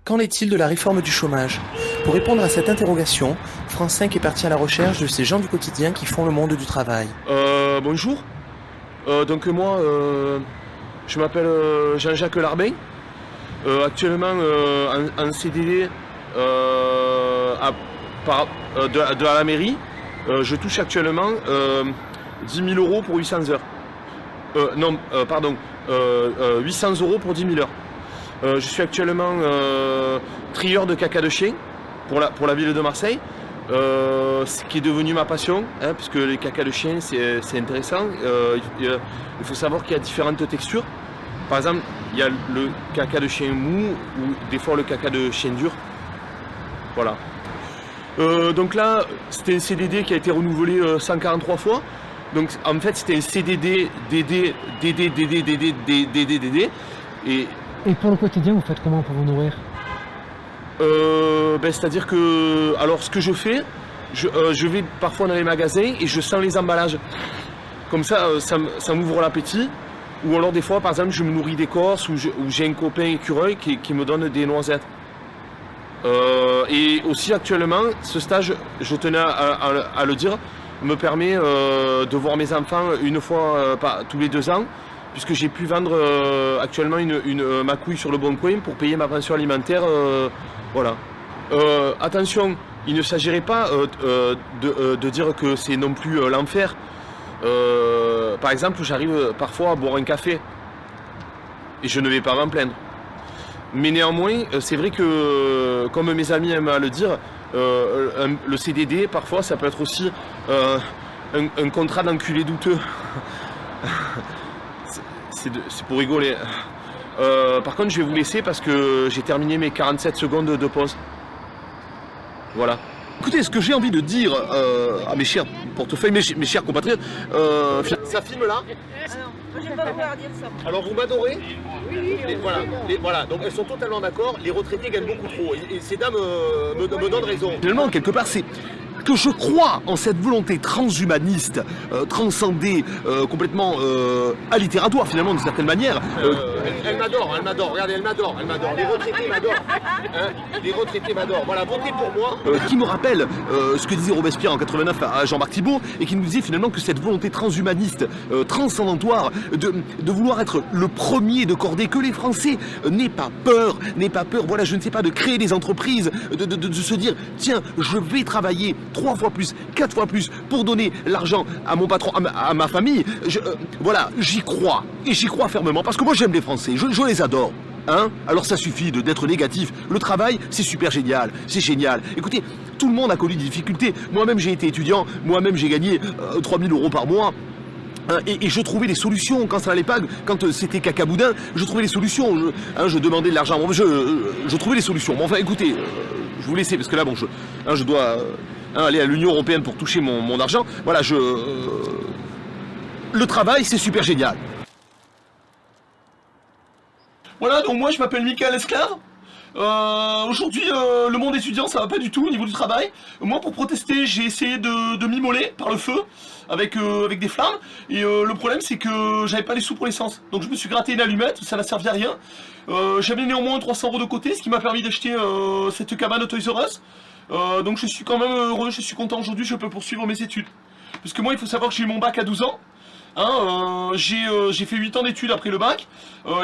Qu'en est-il de la réforme du chômage? Pour répondre à cette interrogation, France 5 est parti à la recherche de ces gens du quotidien qui font le monde du travail. Bonjour. Donc moi, je m'appelle Jean-Jacques Larbin. Actuellement en CDD de la mairie. Je touche actuellement 10 000 euros pour 800 heures. 800 euros pour 10 000 heures. Je suis actuellement trieur de caca de chien pour la ville de Marseille, ce qui est devenu ma passion, hein, puisque les caca de chien c'est intéressant. Il faut savoir qu'il y a différentes textures. Par exemple, il y a le caca de chien mou ou des fois le caca de chien dur. Voilà. Donc là, c'était un CDD qui a été renouvelé 143 fois. Donc en fait, c'était un CDD, DD. Et pour le quotidien, vous faites comment pour vous nourrir? C'est-à-dire que, alors ce que je fais, je vais parfois dans les magasins et je sens les emballages. Comme ça, ça m'ouvre l'appétit. Ou alors des fois, par exemple, je me nourris d'écorce ou j'ai un copain écureuil qui me donne des noisettes. Et aussi actuellement, ce stage, je tenais à le dire, me permet de voir mes enfants une fois tous les 2 ans, puisque j'ai pu vendre actuellement ma couille sur le Bon Coin pour payer ma pension alimentaire. Voilà. Attention, il ne s'agirait pas de dire que c'est non plus l'enfer. Par exemple, j'arrive parfois à boire un café et je ne vais pas m'en plaindre. Mais néanmoins, c'est vrai que, comme mes amis aiment à le dire, le CDD, parfois, ça peut être aussi un contrat d'enculé douteux. C'est pour rigoler. Par contre, je vais vous laisser parce que j'ai terminé mes 47 secondes de pause. Voilà. Écoutez, ce que j'ai envie de dire à mes chers portefeuilles, mes chers compatriotes, ça filme là. Moi, j'ai pas le droit à dire ça. Alors vous m'adorez? Oui. Voilà, donc elles sont totalement d'accord, les retraités gagnent beaucoup trop, et ces dames me donnent raison. Finalement, quelque part, c'est que je crois en cette volonté transhumaniste, transcendée, complètement allitératoire finalement, d'une certaine manière. Elle m'adore, regardez, elle m'adore. Les retraités m'adorent. Hein, les retraités m'adorent. Voilà, votez pour moi. Qui me rappelle ce que disait Robespierre en 89 à Jean-Marc Thibault, et qui nous disait finalement que cette volonté transhumaniste, transcendantoire, de vouloir être le premier de cordée, que les Français n'aient pas peur, voilà, je ne sais pas, de créer des entreprises, de se dire, tiens, je vais travailler 3 fois plus, 4 fois plus pour donner l'argent à mon patron, à ma famille. Voilà, j'y crois, et j'y crois fermement, parce que moi j'aime les Français, je les adore. Hein? Alors ça suffit d'être négatif. Le travail, c'est super génial, c'est génial. Écoutez, tout le monde a connu des difficultés. Moi-même j'ai été étudiant, moi-même j'ai gagné 3 000 euros par mois. Et je trouvais des solutions quand ça allait pas, quand c'était cacaboudin, je trouvais les solutions. Je demandais de l'argent, je trouvais les solutions. Bon, enfin écoutez, je vous laisse parce que là bon, je dois aller à l'Union Européenne pour toucher mon argent. Voilà, le travail, c'est super génial. Voilà, donc moi je m'appelle Michael Esclave. Aujourd'hui, le monde étudiant, ça va pas du tout au niveau du travail. Moi, pour protester, j'ai essayé de m'immoler par le feu avec des flammes. Et le problème, c'est que j'avais pas les sous pour l'essence. Donc je me suis gratté une allumette, ça n'a servi à rien. J'avais néanmoins 300 € de côté, ce qui m'a permis d'acheter cette cabane Toys R Us. Donc je suis quand même heureux, je suis content aujourd'hui, je peux poursuivre mes études. Parce que moi, il faut savoir que j'ai eu mon bac à 12 ans. Hein, j'ai fait 8 ans d'études après le bac.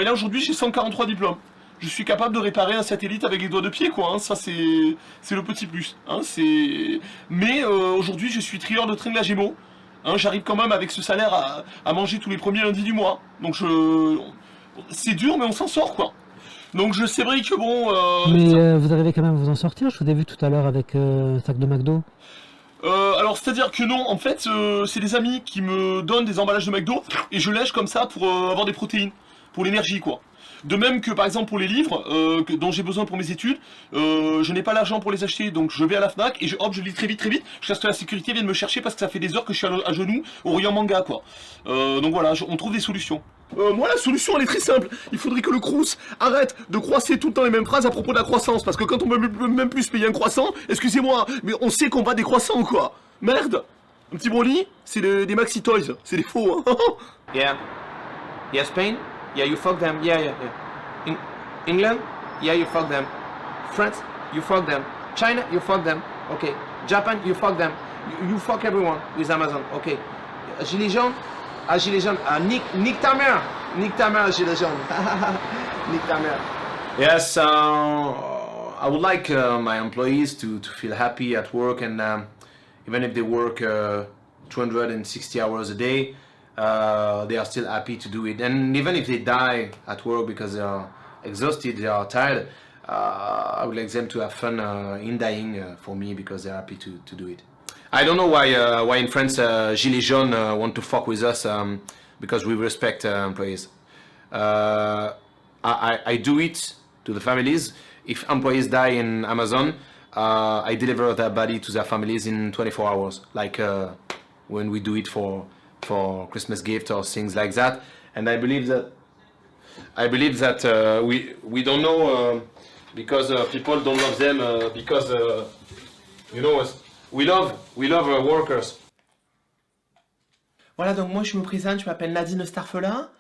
Et là, aujourd'hui, j'ai 143 diplômes. Je suis capable de réparer un satellite avec les doigts de pied, quoi. Hein. Ça, c'est le petit plus. Hein. Mais aujourd'hui, je suis trieur de train de la Gémeaux. Hein, j'arrive quand même avec ce salaire à manger tous les premiers lundis du mois. Donc c'est dur, mais on s'en sort, quoi. Donc c'est vrai que bon... Mais vous arrivez quand même à vous en sortir. Je vous ai vu tout à l'heure avec un sac de McDo. Alors c'est-à-dire que non, en fait, c'est des amis qui me donnent des emballages de McDo et je lèche comme ça pour avoir des protéines, pour l'énergie, quoi. De même que par exemple pour les livres dont j'ai besoin pour mes études, je n'ai pas l'argent pour les acheter, donc je vais à la FNAC et je lis très vite, jusqu'à ce que la sécurité vienne me chercher parce que ça fait des heures que je suis à genoux au rayon manga, quoi. Donc voilà, on trouve des solutions. Moi la solution elle est très simple, il faudrait que le Crous arrête de croiser tout le temps les mêmes phrases à propos de la croissance, parce que quand on peut même plus se payer un croissant, excusez-moi, mais on sait qu'on va des croissants, quoi. Merde. Un petit brownie, c'est des Maxi Toys, c'est des faux. Hein. Yeah. Yeah, Spain? Yeah, you fuck them. Yeah, yeah, yeah. England? Yeah, you fuck them. France? You fuck them. China? You fuck them. Okay. Japan? You fuck them. You fuck everyone with Amazon. Okay. Gilets jaunes? Ah, Gilets jaunes. Ah, nique ta mère. Nique ta mère, Gilets jaunes. Nique ta mère. Yes, I would like my employees to feel happy at work, and even if they work 260 hours a day, they are still happy to do it. And even if they die at work because they are exhausted, they are tired, I would like them to have fun in dying for me because they're happy to do it. I don't know why in France Gilets jaunes want to fuck with us because we respect employees. I do it to the families. If employees die in Amazon, I deliver their body to their families in 24 hours, like when we do it for Christmas gift or things like that. And I believe that we don't know because people don't love them because you know we love our workers. Voilà, donc moi je me présente, je m'appelle Nadine Starfela.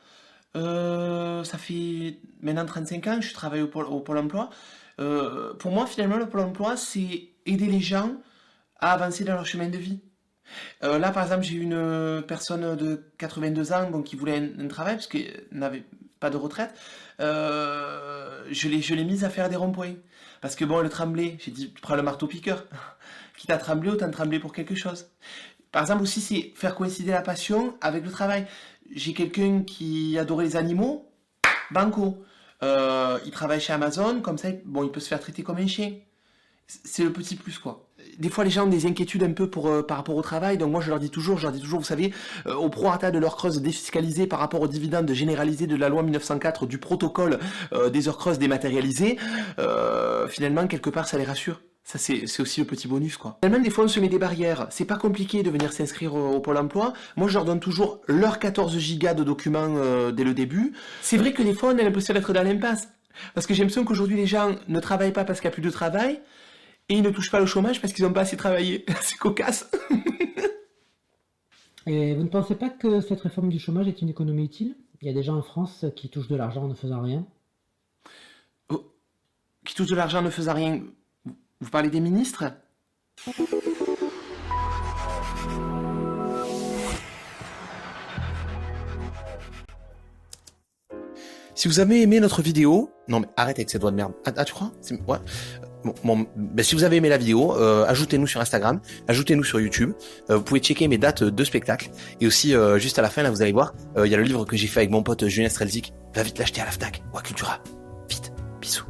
Ça fait maintenant 35 ans que je travaille au Pôle emploi. Pour moi, finalement, le Pôle emploi, c'est aider les gens à avancer dans leur chemin de vie. Là, par exemple, j'ai une personne de 82 ans donc, qui voulait un travail parce qu'elle n'avait pas de retraite. Je l'ai mise à faire des ronds-points. Parce que bon, elle tremblait. J'ai dit, tu prends le marteau-piqueur. Quitte à trembler, autant trembler pour quelque chose. Par exemple, aussi, c'est faire coïncider la passion avec le travail. J'ai quelqu'un qui adorait les animaux, banco. Il travaille chez Amazon, comme ça, bon, il peut se faire traiter comme un chien. C'est le petit plus, quoi. Des fois, les gens ont des inquiétudes un peu par rapport au travail, donc moi, je leur dis toujours, vous savez, au prorata de l'heure creuse défiscalisée par rapport aux dividendes généralisés de la loi 1904 du protocole des heures creuses dématérialisées, finalement, quelque part, ça les rassure. Ça, c'est aussi le petit bonus, quoi. Tellement, des fois, on se met des barrières. C'est pas compliqué de venir s'inscrire au Pôle emploi. Moi, je leur donne toujours leurs 14 gigas de documents dès le début. C'est vrai que des fois, on a l'impression d'être dans l'impasse. Parce que j'ai l'impression qu'aujourd'hui, les gens ne travaillent pas parce qu'il n'y a plus de travail, et ils ne touchent pas le chômage parce qu'ils n'ont pas assez travaillé. C'est cocasse. Et vous ne pensez pas que cette réforme du chômage est une économie utile? Il y a des gens en France qui touchent de l'argent en ne faisant rien. Oh, qui touchent de l'argent en ne faisant rien? Vous parlez des ministres? Si vous avez aimé notre vidéo... Non mais arrête avec cette voix de merde. Ah tu crois? Ouais. Ben, si vous avez aimé la vidéo, ajoutez-nous sur Instagram, ajoutez-nous sur YouTube. Vous pouvez checker mes dates de spectacle. Et aussi, juste à la fin, là, vous allez voir, il y a le livre que j'ai fait avec mon pote Julien Strelzik. Va vite l'acheter à la Fnac ou à Cultura. Vite. Bisous.